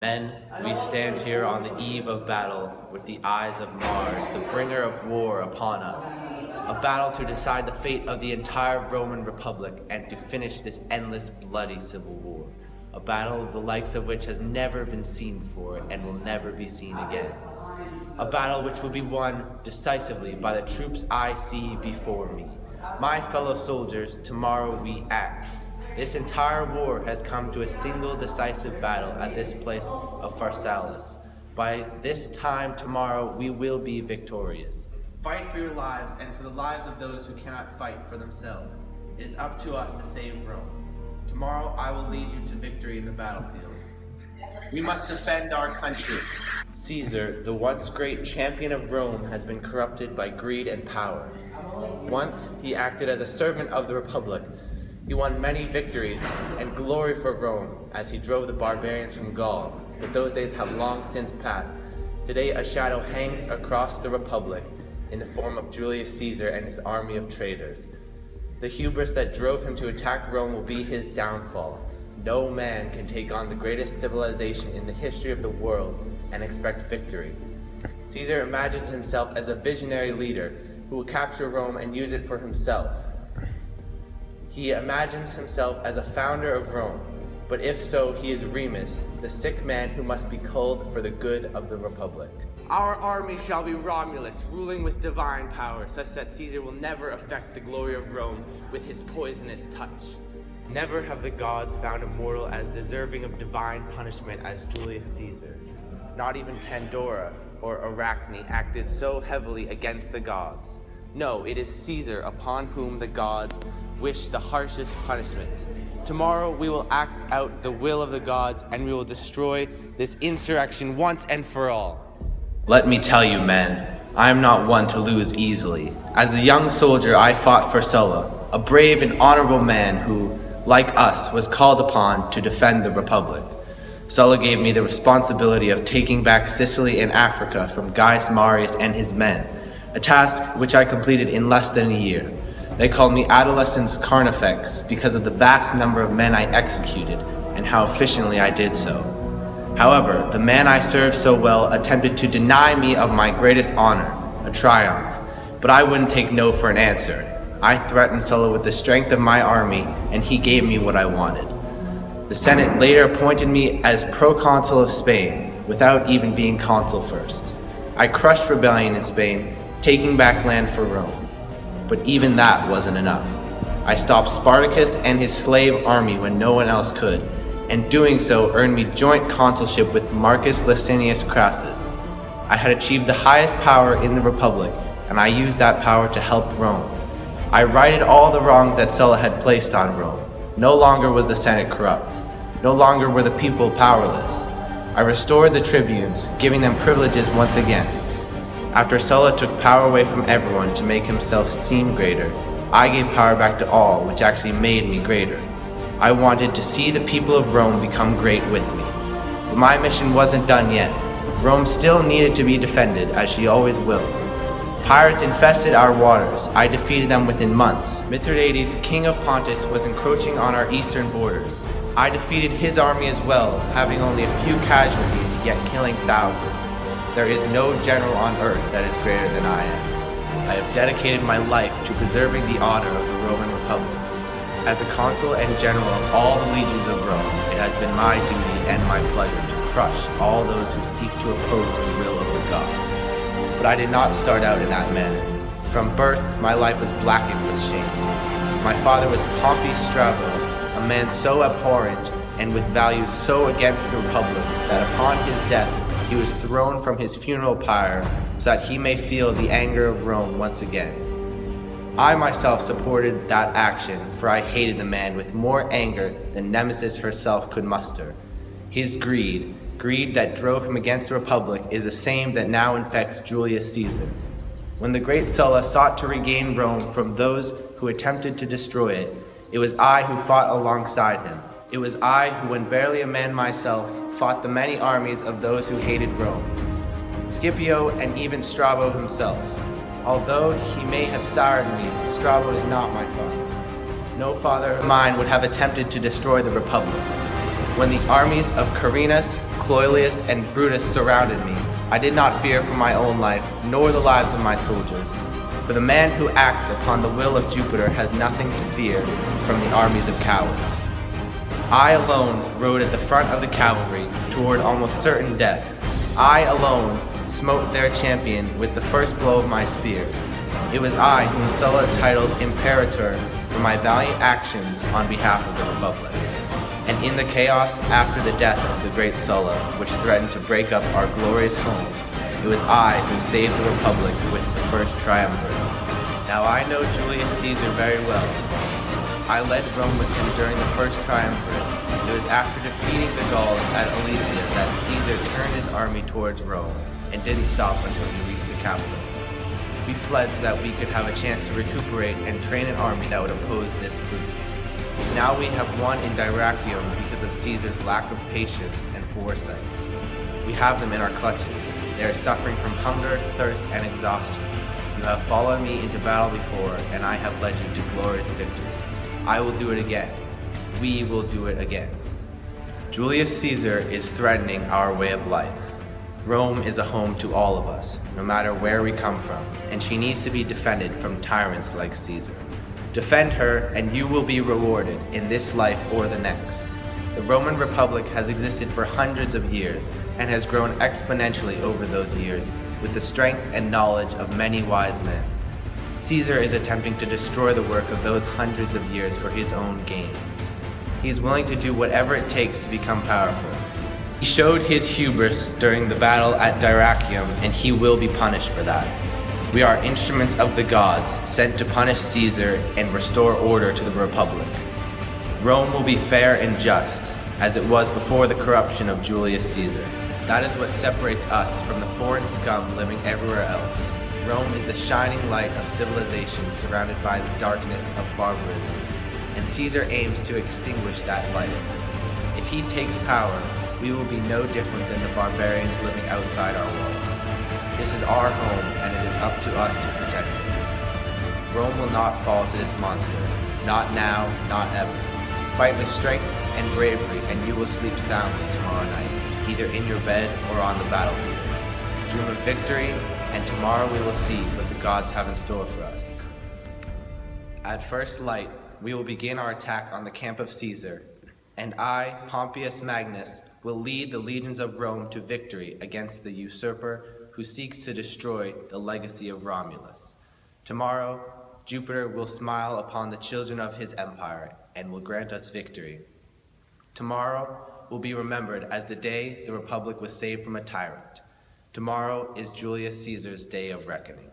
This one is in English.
Men, we stand here on the eve of battle with the eyes of Mars, the bringer of war upon us. A battle to decide the fate of the entire Roman Republic and to finish this endless bloody civil war. A battle the likes of which has never been seen before and will never be seen again. A battle which will be won decisively by the troops I see before me. My fellow soldiers, tomorrow we act. This entire war has come to a single decisive battle at this place of Pharsalus. By this time tomorrow we will be victorious. Fight for your lives and for the lives of those who cannot fight for themselves. It is up to us to save Rome. Tomorrow I will lead you to victory in the battlefield. We must defend our country. Caesar, the once great champion of Rome, has been corrupted by greed and power. Once he acted as a servant of the Republic. He won many victories and glory for Rome as he drove the barbarians from Gaul, but those days have long since passed. Today a shadow hangs across the Republic in the form of Julius Caesar and his army of traitors. The hubris that drove him to attack Rome will be his downfall. No man can take on the greatest civilization in the history of the world and expect victory. Caesar imagines himself as a visionary leader who will capture Rome and use it for himself. He imagines himself as a founder of Rome, but if so, he is Remus, the sick man who must be culled for the good of the Republic. Our army shall be Romulus, ruling with divine power, such that Caesar will never affect the glory of Rome with his poisonous touch. Never have the gods found a mortal as deserving of divine punishment as Julius Caesar. Not even Pandora or Arachne acted so heavily against the gods. No, it is Caesar upon whom the gods wish the harshest punishment. Tomorrow we will act out the will of the gods and we will destroy this insurrection once and for all. Let me tell you, men, I am not one to lose easily. As a young soldier, I fought for Sulla, a brave and honorable man who, like us, was called upon to defend the Republic. Sulla gave me the responsibility of taking back Sicily and Africa from Gaius Marius and his men, a task which I completed in less than a year. They called me Adolescens Carnifex because of the vast number of men I executed and how efficiently I did so. However, the man I served so well attempted to deny me of my greatest honor, a triumph, but I wouldn't take no for an answer. I threatened Sulla with the strength of my army, and he gave me what I wanted. The Senate later appointed me as proconsul of Spain, without even being consul first. I crushed rebellion in Spain, taking back land for Rome. But even that wasn't enough. I stopped Spartacus and his slave army when no one else could, and doing so earned me joint consulship with Marcus Licinius Crassus. I had achieved the highest power in the Republic, and I used that power to help Rome. I righted all the wrongs that Sulla had placed on Rome. No longer was the Senate corrupt. No longer were the people powerless. I restored the tribunes, giving them privileges once again. After Sulla took power away from everyone to make himself seem greater, I gave power back to all, which actually made me greater. I wanted to see the people of Rome become great with me. But my mission wasn't done yet. Rome still needed to be defended, as she always will. Pirates infested our waters. I defeated them within months. Mithridates, king of Pontus, was encroaching on our eastern borders. I defeated his army as well, having only a few casualties, yet killing thousands. There is no general on earth that is greater than I am. I have dedicated my life to preserving the honor of the Roman Republic. As a consul and general of all the legions of Rome, it has been my duty and my pleasure to crush all those who seek to oppose the will of the gods. But I did not start out in that manner. From birth, my life was blackened with shame. My father was Pompey Strabo, a man so abhorrent and with values so against the Republic that upon his death, he was thrown from his funeral pyre so that he may feel the anger of Rome once again. I myself supported that action, for I hated the man with more anger than Nemesis herself could muster. His greed that drove him against the Republic, is the same that now infects Julius Caesar. When the great Sulla sought to regain Rome from those who attempted to destroy it, it was I who fought alongside him. It was I who, when barely a man myself, fought the many armies of those who hated Rome. Scipio and even Strabo himself. Although he may have sired me, Strabo is not my father. No father of mine would have attempted to destroy the Republic. When the armies of Carinus, Cloelius, and Brutus surrounded me, I did not fear for my own life, nor the lives of my soldiers. For the man who acts upon the will of Jupiter has nothing to fear from the armies of cowards. I alone rode at the front of the cavalry toward almost certain death. I alone smote their champion with the first blow of my spear. It was I whom Sulla titled Imperator for my valiant actions on behalf of the Republic. And in the chaos after the death of the great Sulla, which threatened to break up our glorious home, it was I who saved the Republic with the first triumvirate. Now I know Julius Caesar very well. I led Rome with him during the first triumvirate. It was after defeating the Gauls at Alesia that Caesar turned his army towards Rome and didn't stop until he reached the capital. We fled so that we could have a chance to recuperate and train an army that would oppose this brute. Now we have won in Dyrrhachium because of Caesar's lack of patience and foresight. We have them in our clutches. They are suffering from hunger, thirst, and exhaustion. You have followed me into battle before, and I have led you to glorious victory. I will do it again. We will do it again. Julius Caesar is threatening our way of life. Rome is a home to all of us, no matter where we come from, and she needs to be defended from tyrants like Caesar. Defend her, and you will be rewarded in this life or the next. The Roman Republic has existed for hundreds of years and has grown exponentially over those years with the strength and knowledge of many wise men. Caesar is attempting to destroy the work of those hundreds of years for his own gain. He is willing to do whatever it takes to become powerful. He showed his hubris during the battle at Dyrrhachium, and he will be punished for that. We are instruments of the gods, sent to punish Caesar and restore order to the Republic. Rome will be fair and just, as it was before the corruption of Julius Caesar. That is what separates us from the foreign scum living everywhere else. Rome is the shining light of civilization surrounded by the darkness of barbarism, and Caesar aims to extinguish that light. If he takes power, we will be no different than the barbarians living outside our walls. This is our home, and it is up to us to protect it. Rome will not fall to this monster, not now, not ever. Fight with strength and bravery, and you will sleep soundly tomorrow night, either in your bed or on the battlefield. Dream of victory, and tomorrow we will see what the gods have in store for us. At first light, we will begin our attack on the camp of Caesar, and I, Pompeius Magnus, will lead the legions of Rome to victory against the usurper who seeks to destroy the legacy of Romulus. Tomorrow, Jupiter will smile upon the children of his empire and will grant us victory. Tomorrow will be remembered as the day the Republic was saved from a tyrant. Tomorrow is Julius Caesar's day of reckoning.